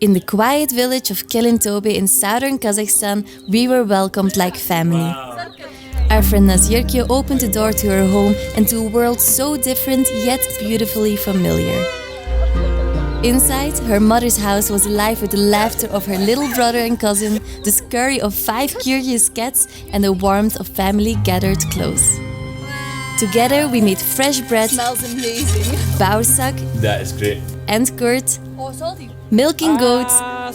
In the quiet village of Kelintobe in southern Kazakhstan, we were welcomed like family. Our friend Nazerke opened the door to her home and to a world so different yet beautifully familiar. Inside, her mother's house was alive with the laughter of her little brother and cousin, the scurry of 5 curious cats, and the warmth of family gathered close. Together, we made fresh bread, Smells amazing. baurzak, That is great. and curd, Oh, salty. milking goats, I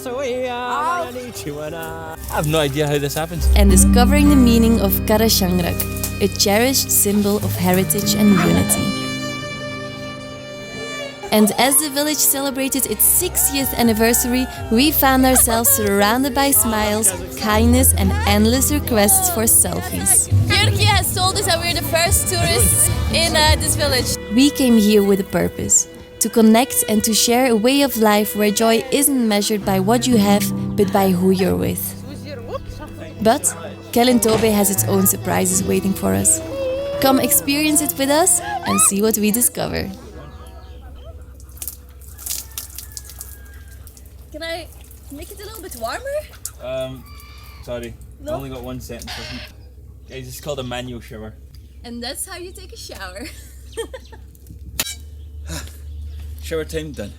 have no idea how this happens. and discovering the meaning of Qara Shanyraq, a cherished symbol of heritage and unity. And as the village celebrated its 60th anniversary, we found ourselves surrounded by smiles, kindness, and endless requests for selfies. Jurki has told us that we're the first tourists in this village. We came here with a purpose: to connect and to share a way of life where joy isn't measured by what you have, but by who you're with. But Kelintobe has its own surprises waiting for us. Come experience it with us and see what we discover. Can I make it a little bit warmer? Sorry. No? I've only got 1 sentence for heat. Guys, it's called a manual shower. And that's how you take a shower. Shower time done.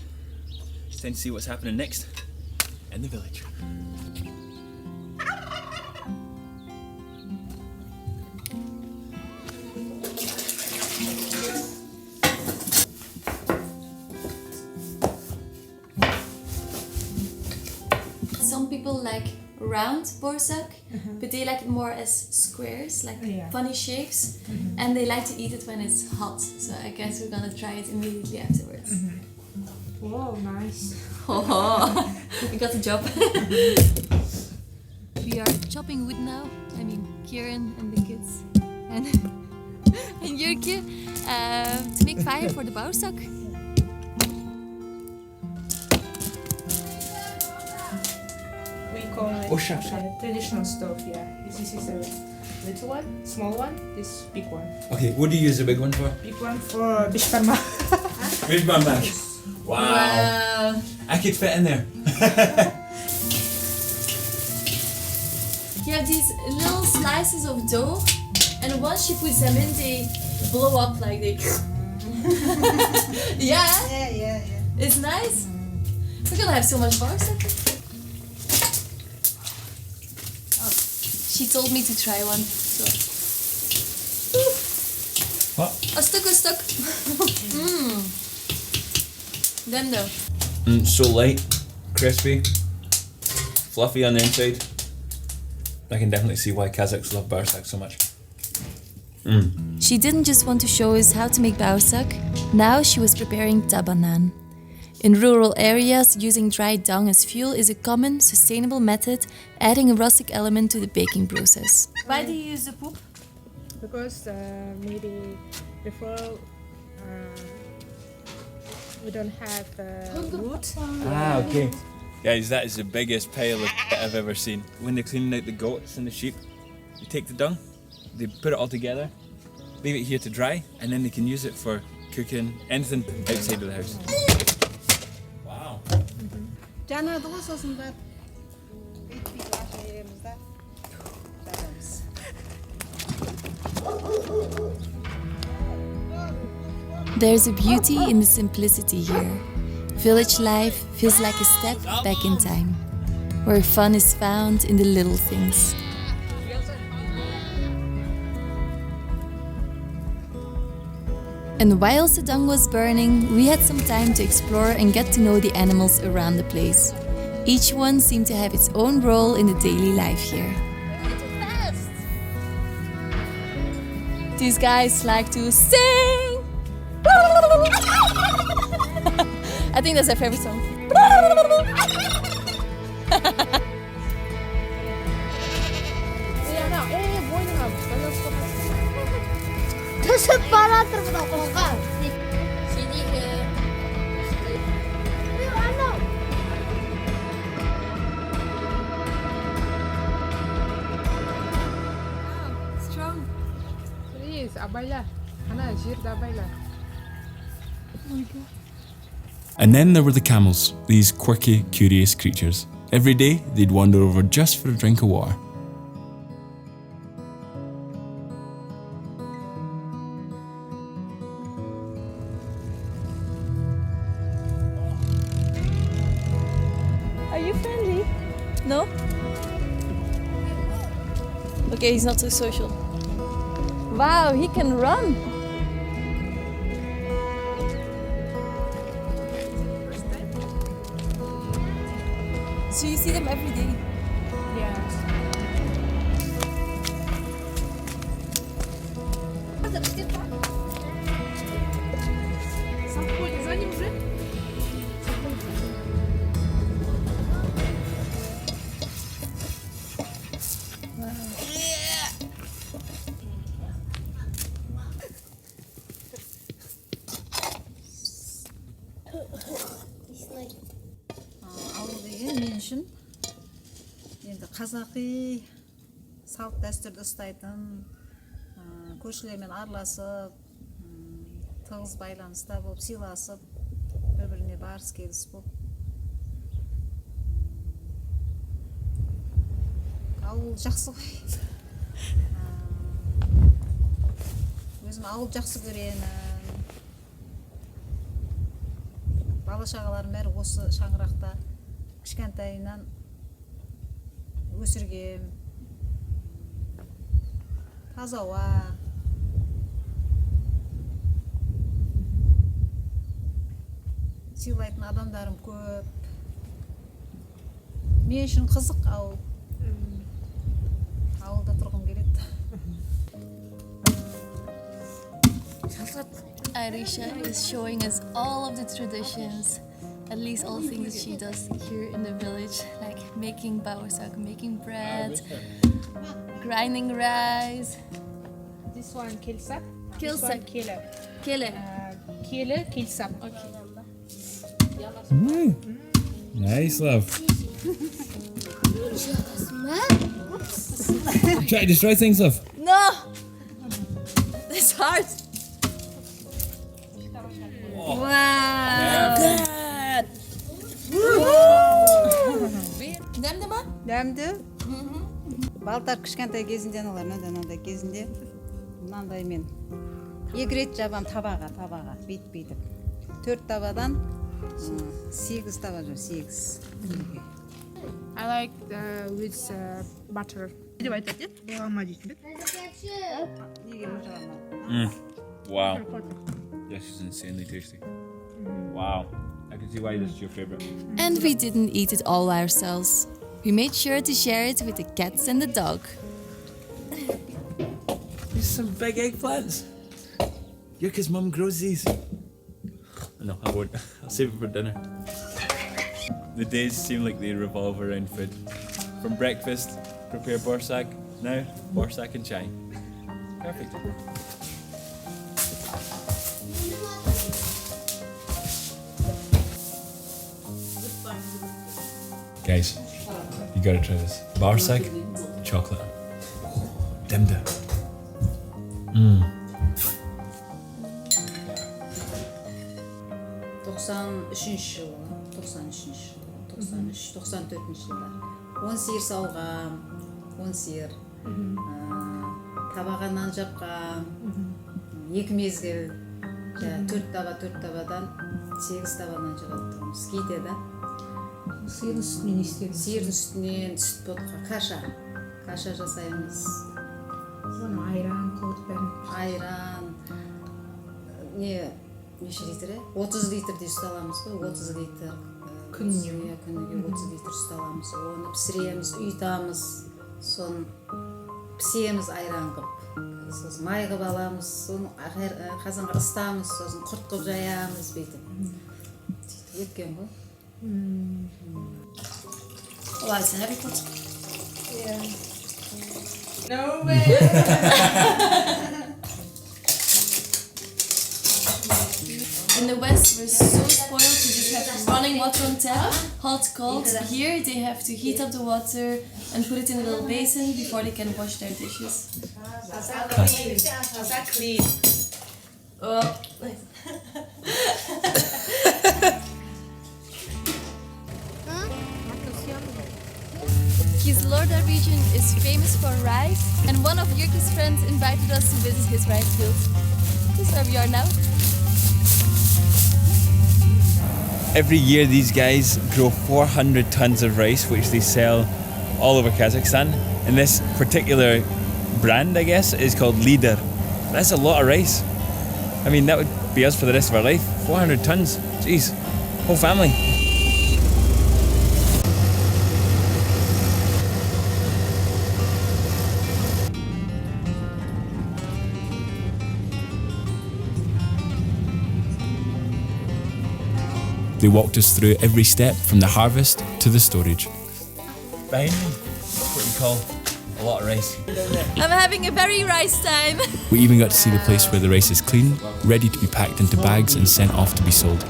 It's time to see what's happening next in the village. Some people like round baurzak, but they like it more as squares, like funny shapes, and they like to eat it when it's hot. So I guess we're gonna try it immediately afterwards. Whoa, nice. Oh, we got the job. We are chopping wood now. I mean, Kieran and the kids and Jurki to make fire for the baurzak. We call it Osha. traditional stove, yeah. This is a little one, small one, this big one. Okay, what do you use the big one for? Big one for bishkarma. Where's my bag? Wow. I could fit in there. You have these little slices of dough, and once you put them in, they blow up like they. Yeah, Yeah. it's nice. We're gonna have so much baurzak. Oh, she told me to try one. So. What? A stuck. Them though. So light, crispy, fluffy on the inside. I can definitely see why Kazakhs love baurzak so much. She didn't just want to show us how to make baurzak. Now she was preparing tabanan. In rural areas, using dry dung as fuel is a common, sustainable method, adding a rustic element to the baking process. Why do you use the poop? Because maybe before we don't have wood. Ah, okay. Guys, that is the biggest pile of shit I've ever seen. When they're cleaning out the goats and the sheep, they take the dung, they put it all together, leave it here to dry, and then they can use it for cooking anything outside of the house. Wow. Canada olsasında yerimizde. There's a beauty in the simplicity here. Village life feels like a step back in time, where fun is found in the little things. And whilst the dung was burning, we had some time to explore and get to know the animals around the place. Each one seemed to have its own role in the daily life here. These guys like to sing! I think that's their favorite song. Strong. Please, abay lah. Ana, jir da abay lah. Oh my god. And then there were the camels, these quirky, curious creatures. Every day they'd wander over just for a drink of water. Are you friendly? No? Okay, he's not so social. Wow, he can run! So you see them every day? Yeah. Ауыл деген мен үшін енді қазақи салт дәстүрді ұстайтын, көршілермен араласып, тығыз байланыста болып, сыйласып, бір-біріне барыс келіс болып. Ауыл жақсы ғой. Өзім ауыл жақсы көремін. Бала-шағаларым бәрі осы Шаңырақта кішкентайынан өсіргем. Таза ауа. Сыйлайтын адамдарым көп. Мен үшін қызық ауыл. Ауылда тұрғым келеді. Arisha is showing us all of the traditions, at least all the things that she does here in the village, like making bağırsak, making bread, grinding rice. This one kilsak. Kilsak. Kele. Kele. Kele, kilsak. Okay. Nice, love. Try to destroy things, love. No! It's hard! Wow! Good! Дәмді ма? Дәмді. Балтар кішкентай кезінде аналар, кезінде мынандай мен 2 рет жабам табаға, бүйтіп. 4 табадан 8 таба жоқ, 8. I like with butter. Деп айтады, болама дейді. Неге мұнша алмады? Wow. This is insanely tasty. Wow. I can see why this is your favorite. And we didn't eat it all ourselves. We made sure to share it with the cats and the dog. There's some big eggplants. Yurka's mum grows these. No, I won't. I'll save it for dinner. The days seem like they revolve around food. From breakfast, prepare borsak. Now, borsak and chai. Perfect. Guys, you gotta try this. Borsak, chocolate. Dimda. 93 жылы, 94 жылдар. 10 сиыр сауғам, 10 сиыр. Табаға нан жапқам, 2 мезгіл, 4 табадан 8 таба нан жабаттығымыз кейде да. Сиырдың үстінен істедім. Сиырдың үстінен сүт ботқа, каша жасаймыз. Соны айран, қуыт бәрін. Айран, неше литр? 30 литрдей ұсталамыз ғой, 30 литр. Күніне. Күніге 30 литр ұсталамыз. Оны пісіреміз, ұйтамыз, соны пісеміз айран қып. Сосын май қып аламыз, соны қазанға ыстамыз, сосын құрт қып жаямыз, бейтіп. Сөйтіп еткен ғой. Olá, você já viu? Yeah. No way! In the West, we're so spoiled to just have running water on tap, hot, cold. Here, they have to heat up the water and put it in a little basin before they can wash their dishes. Kazakh clean. Oh. Kizilorda region is famous for rice, and one of Jurki's friends invited us to visit his rice fields. This is where we are now. Every year these guys grow 400 tons of rice, which they sell all over Kazakhstan. And this particular brand, I guess, is called Leader. That's a lot of rice. I mean, that would be us for the rest of our life. 400 tons, jeez, whole family. They walked us through every step from the harvest to the storage. Behind me, that's what you call a lot of rice. I'm having a very rice time. We even got to see the place where the rice is clean, ready to be packed into bags and sent off to be sold.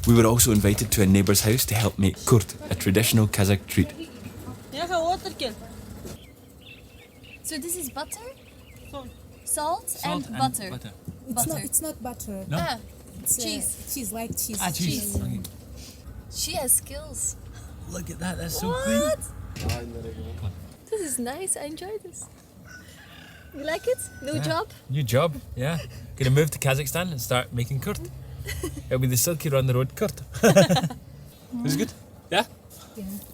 We were also invited to a neighbour's house to help make kurt, a traditional Kazakh treat. So this is butter? Salt and butter. It's not butter. No? Ah, It's cheese. Cheese, like cheese. Cheese. Okay. She has skills. Look at that, that's so What? clean. This is nice. I enjoy this. You like it? New job? New job, yeah. Gonna move to Kazakhstan and start making kurt. It'll be the SilkyRonTheRoad kurt. Is it good? Yeah?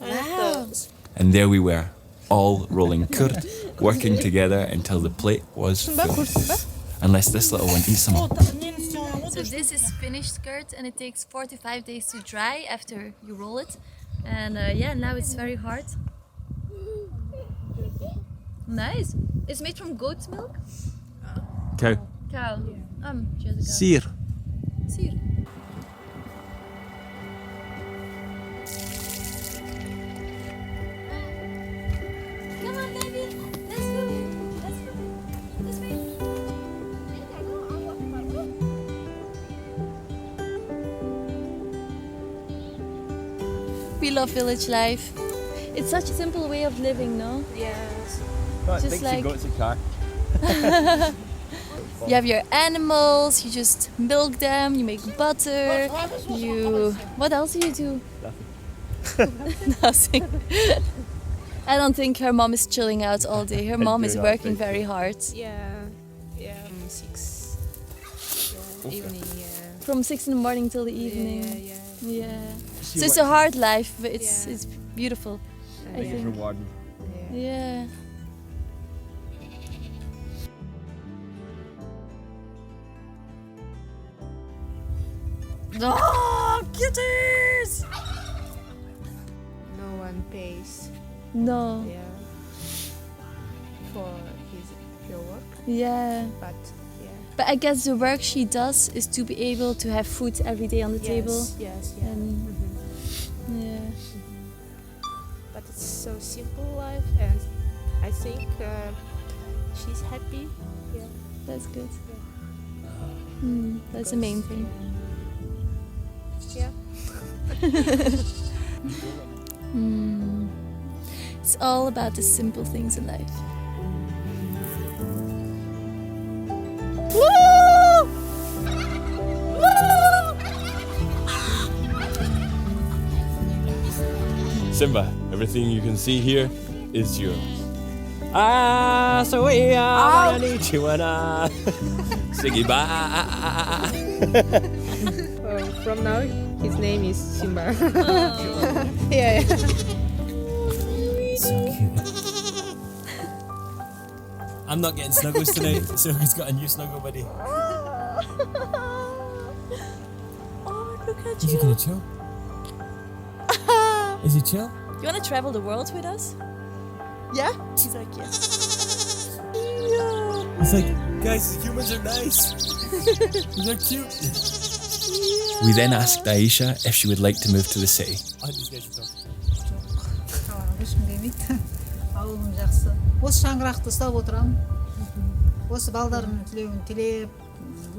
Wow. And there we were, all rolling kurt, working together until the plate was full. Unless this little one eats some. So this is finished curd and it takes 45 days to dry after you roll it. And yeah, now it's very hard. Nice. It's made from goat's milk? Cow. Cow. She has a cow. Seer. Seer. Come on, baby. Let's go. Let's go. This way. We love village life. It's such a simple way of living, no? Yes. Just like- goat's a car. You have your animals, you just milk them, you make butter, you... What else do you do? Nothing. I don't think her mom is chilling out all day. Her mom is working very hard. Yeah. 6. Yeah. Evening. Yeah. From 6 in the morning till the evening. Yeah. Yeah. So it's a hard life, but it's beautiful. I Yeah. think. Rewarding. Yeah. Oh, cuties! No one pays. No. Yeah. For your work, Yeah. but yeah. But I guess the work she does is to be able to have food every day on the table. Yes. And yeah. But it's so simple life, and I think she's happy. Yeah. That's good. That's the main thing. Yeah. It's all about the simple things in life. Simba, everything you can see here is yours. Siggy bye. From now, his name is Simba. Yeah. I'm not getting snuggles tonight. Silky's got a new snuggle buddy. Oh, look at Is he gonna chill? Is he chill? You want to travel the world with us? Yeah? He's like, yes. He's like, guys, humans are nice. They're cute. We then asked Aisha if she would like to move to the city. These guys are talking. ешкім демейді. Ауылым жақсы. Осы шаңырақты ұстап отырамын. Осы балдарымның тілеуін тілеп,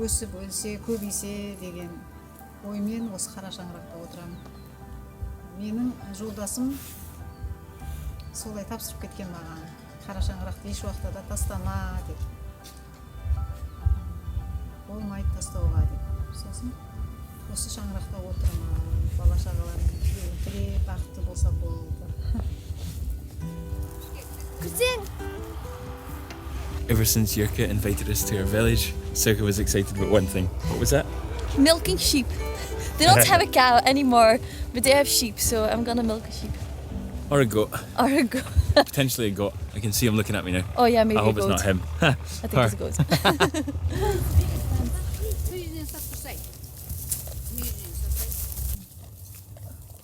өсіп, өлсе, көбейсе деген оймен осы Қара Шаңырақта отырамын. Менің жолдасым солай тапсырып кеткен маған. Қара Шаңырақты еш уақытта да тастама деп. болмайды тастауға деп. Сосын осы шаңырақта отырмын, бала шағаларым тірек бақытты болса болды. Ever since Yurka invited us to her village, Silky was excited about one thing. What was that? Milking sheep. They don't have a cow anymore, but they have sheep, so I'm gonna milk a sheep. Or a goat. Or a goat. Potentially a goat. I can see him looking at me now. Oh yeah, maybe I hope a it's goat. not him. I think it's a goat.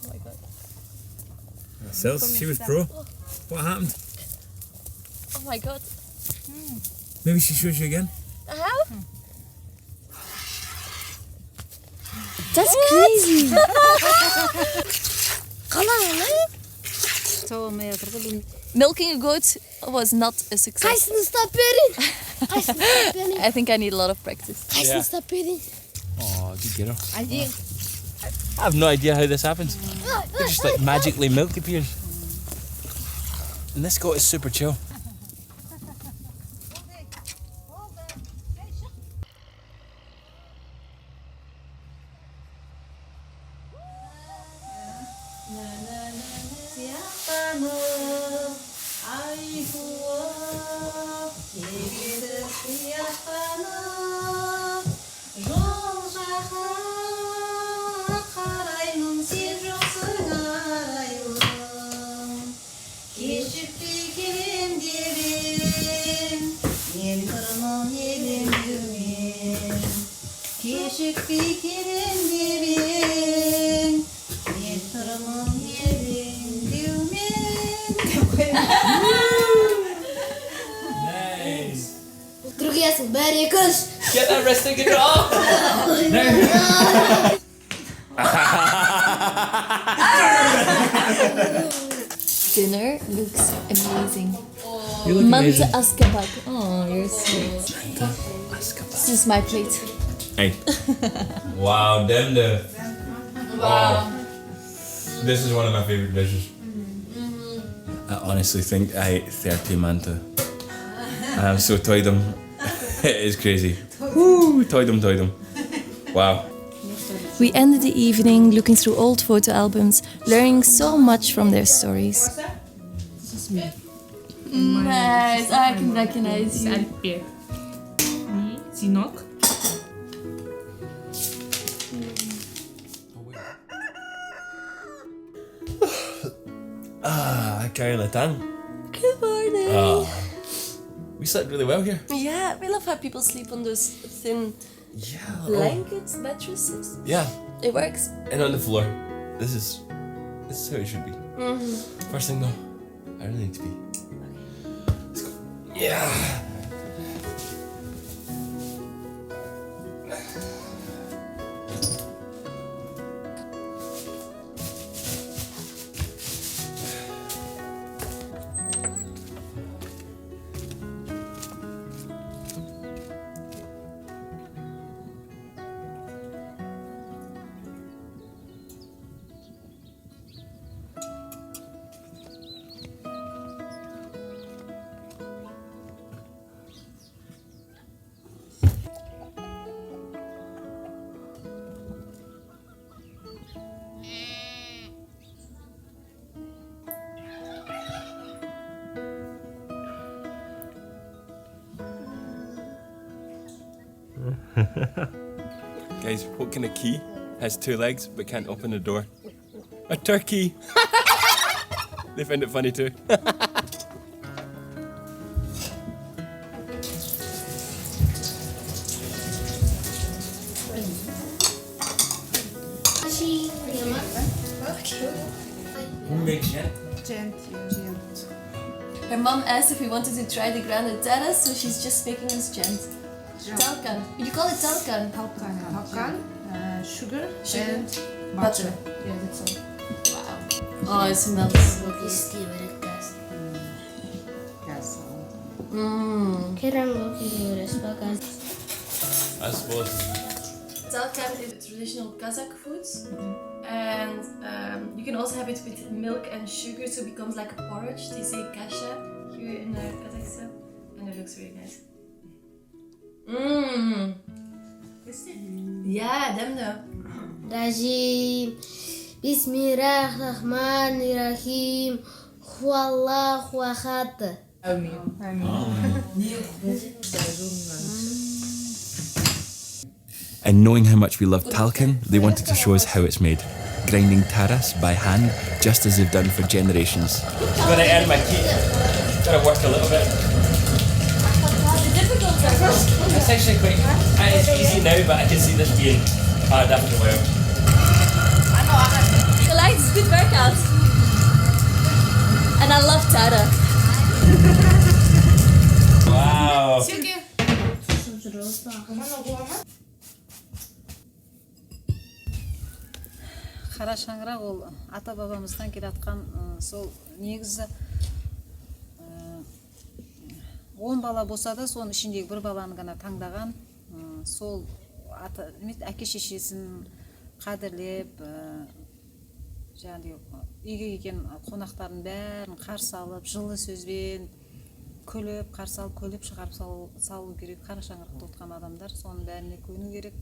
Oh my god. Sils, she was pro. What happened? Oh my god. Maybe she shows you again? How? That's crazy. Milking a goat was not a success. I think I need a lot of practice. Yeah. Oh, good girl. I have no idea how this happens. It just like magically milk appears. And this goat is super chill. Get that wrestling control! Dinner looks amazing. You look Mante amazing. askabak. Oh, you're sweet. This is my plate. Hey. Wow, Demde. Wow. This is one of my favorite dishes. I honestly think I ate 30 manta. I'm so toydum. It is crazy. Woo, toydum. Wow. We ended the evening looking through old photo albums, learning so much from their stories. This is me. Nice, I can recognize you. Alper. Me, Zinok. Ah, Kazakhstan. Good morning. Oh. We slept really well here. Yeah, we love how people sleep on those thin Yeah. blankets, mattresses. Yeah, It works. and on the floor. This is how it should be. First thing though, I really need to pee. Let's go. Yeah. Guys, what kind of key has two legs but can't open the door? A turkey! They found it funny too. Who makes it? Gent. Her mom asked if we wanted to try the grande terra, so she's just making us gent. Talkan. You call it talkan? Talkan, sugar, Sugar. and Butter. Yeah, that's all. Wow. Oh, it smells so good. Yes. I suppose. Talkan is a traditional Kazakh food, and you can also have it with milk and sugar, so it becomes like a porridge. They say kasha here in Kazakhstan, and it looks really nice. Yeah, them though. Rajim. Bismillahirrahmanirrahim. Huwallahu ahad. And knowing how much we love talcum, they wanted to show us how it's made. Grinding taras by hand, just as they've done for generations. I'm going to earn my keep. Got to work a little bit. It's actually quite. It's easy now, but I can see this being hard after a while. Gelijk, it's a good workout. And I love Tara. Wow. Qara Shanyraq ол ата бабамыздан келатқан сол негізі 10 бала болса да соның ішіндегі бір баланы ғана таңдаған, сол әке шешесін қадірлеп, үйге келген қонақтардың бәрін қарсы алып, жылы сөзбен күліп, қарсы алып, күліп шығарып салу керек. Qara Shanyraqта отқан адамдар соның бәріне көну керек.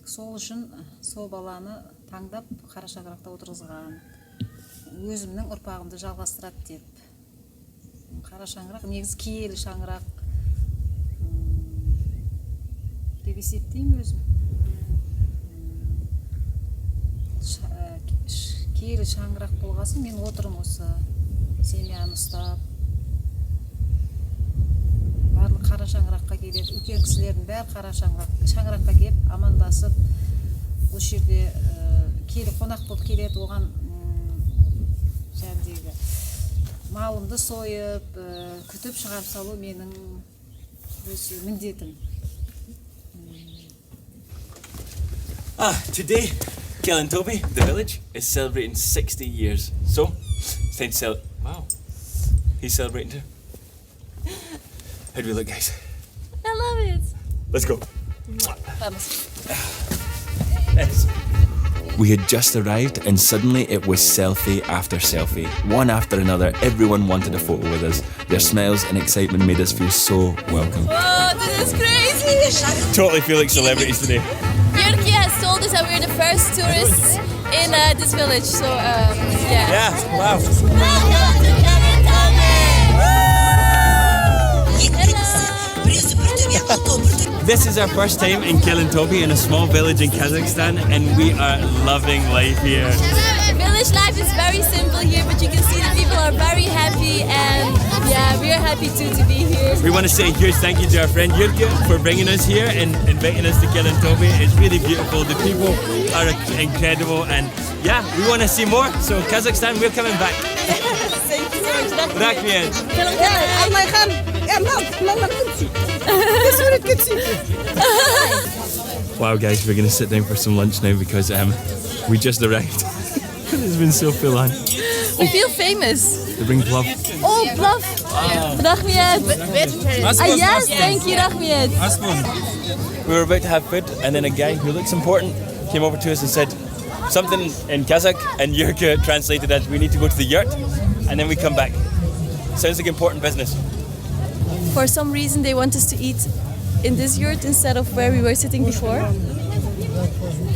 Сол үшін сол баланы таңдап Qara Shanyraqта отырғызған. Өзімнің ұрпағымды жалғастырады деп. Qara Shanyraq негізі киелі шаңырақ деп есептеймін өзім. Киелі шаңырақ болғасын мен отырмын осы семьяны ұстап. Барлық Qara Shanyraqқа келеді, үлкен кісілердің бәрі Qara Shanyraqқа келіп, амандасып, осы жерде киелі қонақ болып келеді, оған малымды сойып, күтіп шығарып салу менің өз міндетім. Today, Kelintobe, the village, is celebrating 60 years. So, it's time to celebrate. Wow. He's celebrating too. How do we look, guys? I love it. Let's go. Vamos. Yes. We had just arrived and suddenly it was selfie after selfie. One after another, everyone wanted a photo with us. Their smiles and excitement made us feel so welcome. Whoa, this is crazy! Totally feel like celebrities today. Jurki has told us that we're the first tourists in this village, so yeah. Yeah, wow. Welcome to This is our first time in Kelintobe, in a small village in Kazakhstan, and we are loving life here. Village life is very simple here, but you can see the people are very happy, and yeah, we are happy too to be here. We want to say a huge thank you to our friend Jurki for bringing us here and inviting us to Kelintobe. It's really beautiful. The people are incredible, and yeah, we want to see more. So Kazakhstan, we're coming back. Thank you so much. Rakmiyen. Wow, guys, we're going to sit down for some lunch now because we just arrived. It's been so full on. We feel famous. They bring plov. Oh, plov. Rahmiyat. Yes, thank you, Rahmiyat. We were about to have food, and then a guy who looks important came over to us and said something in Kazakh, and Jurki translated as, we need to go to the yurt, and then we come back. Sounds like important business. For some reason, they want us to eat in this yurt instead of where we were sitting before.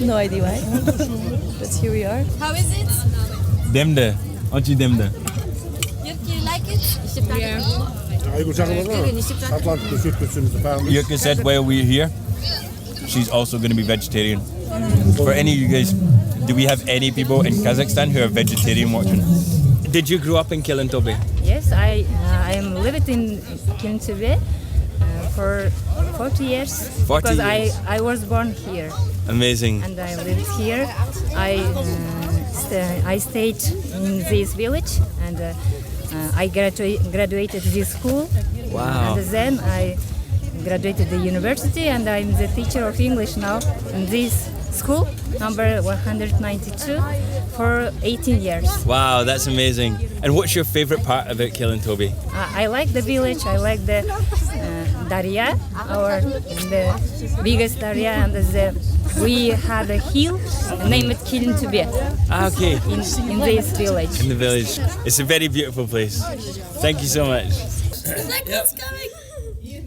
No idea why. But here we are. How is it? Demde. Aren't you demde? Jurki, you like it? Yeah. Jurki said while we're here, she's also going to be vegetarian. For any of you guys, do we have any people in Kazakhstan who are vegetarian watching? Did you grow up in Kelintobe? Yes, I am lived in Kelintobe for 40 years. 40 because years. I was born here. Amazing. And I lived here. I stayed in this village, and I graduated this school. Wow. And then I graduated the university, and I'm the teacher of English now in this school, number 192, for 18 years. Wow, that's amazing. And what's your favorite part about Kelintobe? I like the village. I like the Darya, the biggest Darya, and we have a hill named Kelintobe. Okay. In this village. In the village. It's a very beautiful place. Thank you so much.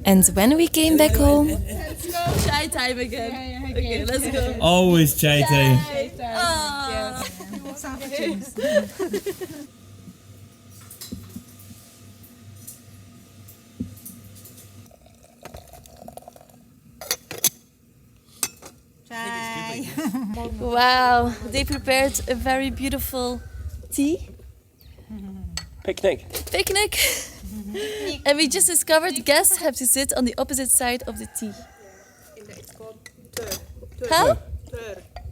And when we came back home, Chai time again. Okay, let's go. Always chai time. Wow, they prepared a very beautiful tea. Picnic. Picnic. And we just discovered guests have to sit on the opposite side of the tea. It's called tur. How?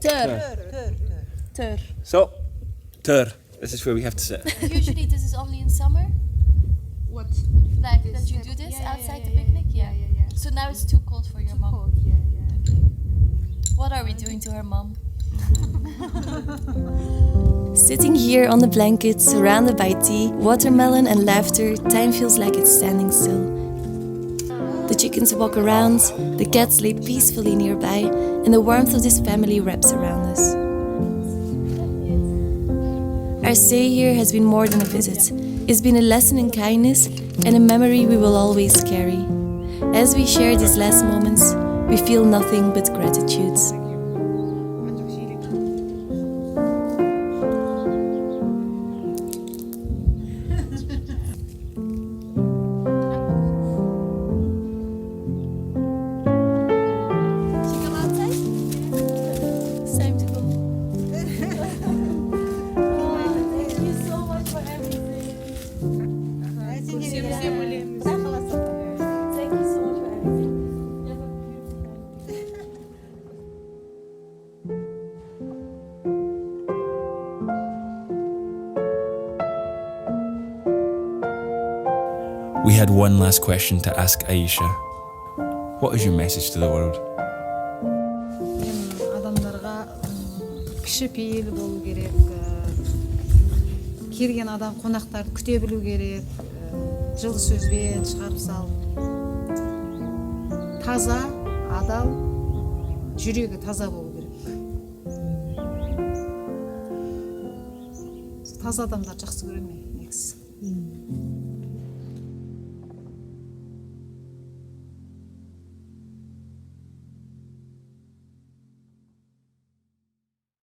Tur. Tur. So, tur. This is where we have to sit. Usually this is only in summer? What? Like that you do this outside the picnic? Yeah. So now it's too cold for your mom? Cold, yeah. What are we doing to her mom? Sitting here on the blanket, surrounded by tea, watermelon and laughter, time feels like it's standing still. The chickens walk around, the cats lay peacefully nearby, and the warmth of this family wraps around us. Our stay here has been more than a visit. It's been a lesson in kindness and a memory we will always carry. As we share these last moments, we feel nothing but gratitude. We had one last question to ask Aisha. What is your message to the world? Адамдарға кішіпейіл болу керек. Келген адам қонақтарды күте білу керек. Жылы сөзбен шығарып салып. Таза, адал, жүрегі таза болу керек. Таза адамдар жақсы көремін, негізі.